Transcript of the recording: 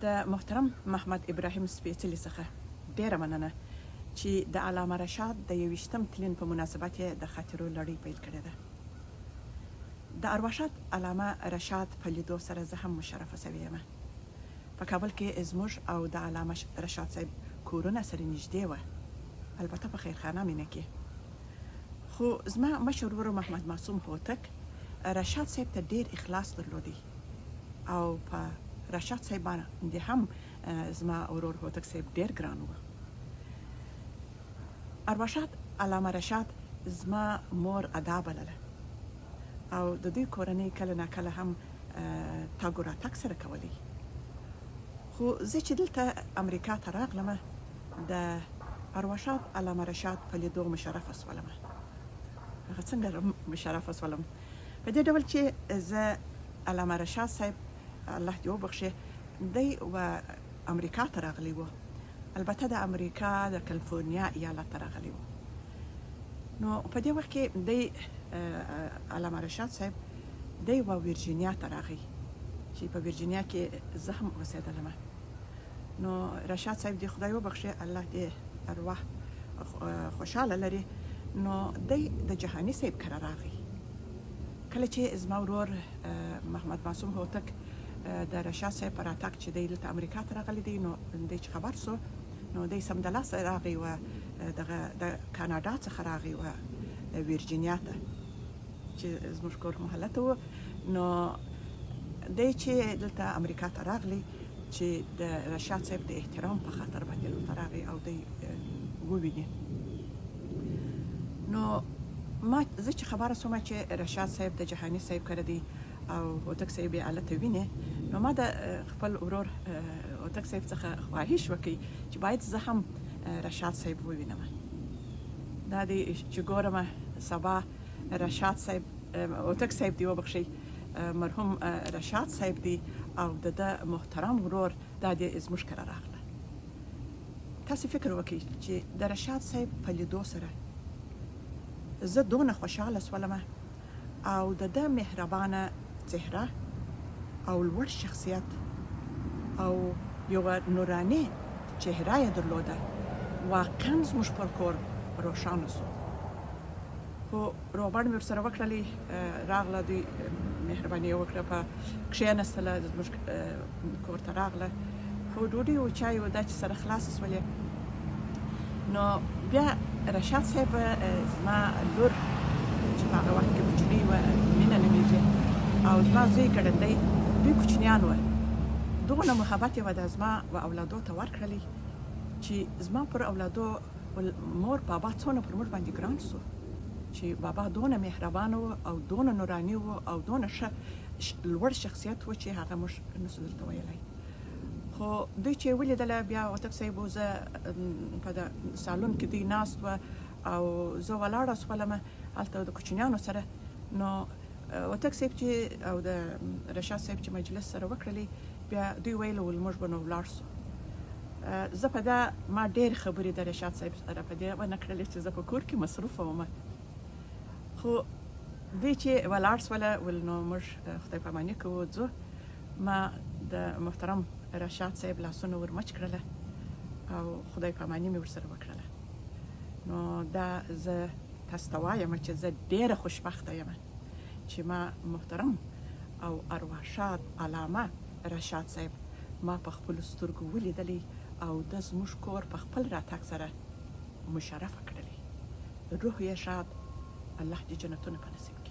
د محترم محمد ابراهیم سپیڅلي څخه ډیره مننه چې د علامه رشاد د 21م تلین په مناسبت د خاطرو لړۍ پیل کړې ده. د ارواښاد علامه رشاد په لیدو سره زه هم مشرفه شوې یم. په کابل کې زموږ او د علامه رشاد صاحب کورونه سره نږدې وه، البته په خیرخانه مینه کې. خو زما مشر ورور محمد معصوم هوتک رشاد صاحب ته ډیر اخلاص درلودی او په رشاد صاحب باندې هم زما ورور هوتک صاحب ډیر ګران و. ارواښاد علامه رشاد زما مور ادا بلله او د دوی کورنۍ کله ناکله هم تګ و راتګ سره کولی. خو زه چې دلته امریکا ته راغلم د ارواښاد علامه رشاد په لیدو مشرفه شولم. هغه څنګه مشرفه شولم؟ په دې ډول چې زه علامه رشاد صاحب الله دې وبخښي دی و امریکا ته راغلی و، البته د امریکا د کالیفورنیا ایالت ته راغلی و. نو په دې وخت کې دی علامه رشاد صاحب دی و ورجینیا ته راغی چې په ورجینیا کې زه هم اوسېدلم. نو رشاد صاحب دې خدای وبخښي الله دې ارواح خوشحاله لري. نو دی د جهاني صاحب کره راغی. کله چې زما ورور محمد معصوم هوتک د رشاد صاحب په راتګ چې دی دلته امریکا ته راغلی دی، نو دی چې خبر سو نو دی سمدلاسه راغی و دغه د کاناډا څخه راغی و ویرجینیا ته چې زموږ کور هم هلته و. نو دی چې دلته امریکا ته راغلی چې د رشاد صاحب د احترام په خاطر باندې دلته راغی او دی وویني. نو ما زه چې خبره سومه چې رشاد صاحب د جهاني صاحب کره دی او هوتک صاحب یې هلته ویني، نو ما د خپل ورور هوتک صاحب څخه خواهش وکړي چې باید زه هم رشاد صاحب ووینم. دا دی چې ګورم سبا رشاد صاحب هوتک صاحب دی وبخښئ مرحوم رشاد صاحب دی او د محترم ورور دا دی زموږ کره راغله. تاسو فکر وکړئ چې د رشاد صاحب په لیدو سره زه دونه خوشحاله شولم او د مهربانه چهره او لوړ شخصیت او یو نوراني چهره یې درلوده. واقعا زموږ پر کور روښانه سو. خو روغبړ مې ورسره وکړلې، راغله دوی مهرباني یې وکړه، په کښېنستله، زموږ کور ته راغله. خو ډوډۍ و چای و دا چې سره خلاصه شولې. نو بیا رشاد صاحب زما لور چې په هغه وخت کې کوچنۍ وه، مینه نومیږي، او زما زوی ګړندی، دوی کوچنیان وه. دغونه محبت یې د زما و اولادو ته ورکړلې چې زما پر اولادو مور بابا څونه پر موږ باندې ګران سو چې بابا دونه مهربانه و او دونه نوراني و او دونه ښه لوړ شخصیت و چې هغه موږ نسو دلته ویلی. خو دوی چې ولیدله بیا هوتک صاحب و زه په د سالون کې دوی ناست وه او زه ولاړه شولم هلته د کوچنیانو سره. نو هوتک صاحب چې او د رشاد صاحب چې مجلس سره وکړلې، بیا دوی ویل ول موږ به نو ولاړ سو. زه په دا ما ډېرې خبرې د رشاد صاحب سره په دې ونه کړلې چې زه په کور کې مصروفه وم. خو دوی چې ولاړ سوله ول نو موږ خدای پاماني کوو ځو. ما د محترم رشاد صاحب لاسونه ورمچ کړله او خدای پاماني مې ورسره وکړله. نو دا زه تاسو ته وایم چې زه ډېره خوشبخته یم چې ما محترم او ارواښاد علامه رشاد صاحب ما په خپلو سترګو ولیدلی او د زموږ کور په خپل راتګ سره مشرفه کړلې. روح یې شاد، الله دې جنتونه په نصیب